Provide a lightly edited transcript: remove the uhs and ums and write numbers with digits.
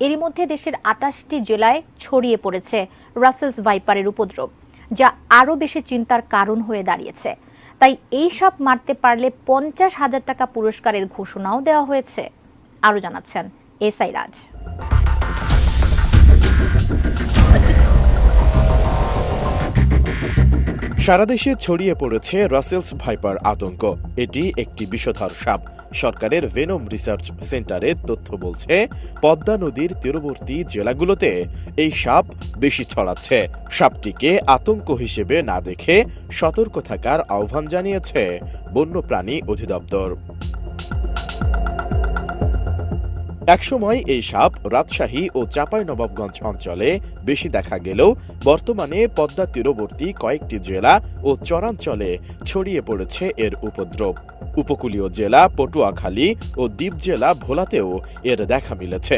এরই মধ্যে দেশের ২৮টি জেলায় ছড়িয়ে পড়েছে রাসেলস ভাইপারের উপদ্রব, যা আরও বেশি চিন্তার কারণ হয়ে দাঁড়িয়েছে। তাই এই সাপ মারতে পারলে ৫০,০০০ টাকা পুরস্কারের ঘোষণাও দেওয়া হয়েছে। আরও জানাচ্ছেন এসআই রাজ। সারা দেশে ছড়িয়ে পড়েছে রাসেলস ভাইপার আতঙ্ক। এটি একটি বিষধর সাপ। সরকারের ভেনম রিসার্চ সেন্টারের তথ্য বলছে, পদ্মা নদীর তীরবর্তী জেলাগুলোতে এই সাপ বেশি ছড়াচ্ছে। সাপটিকে আতঙ্ক হিসেবে না দেখে সতর্ক থাকার আহ্বান জানিয়েছে বন্যপ্রাণী অধিদপ্তর। একসময় এই সাপ রাজশাহী ও চাঁপাইনবাবগঞ্জ অঞ্চলে বেশি দেখা গেলেও বর্তমানে পদ্মা তীরবর্তী কয়েকটি জেলা ও চরাঞ্চলে ছড়িয়ে পড়েছে এর উপদ্রব। উপকূলীয় জেলা পটুয়াখালী ও দ্বীপ জেলা ভোলাতেও এর দেখা মিলেছে।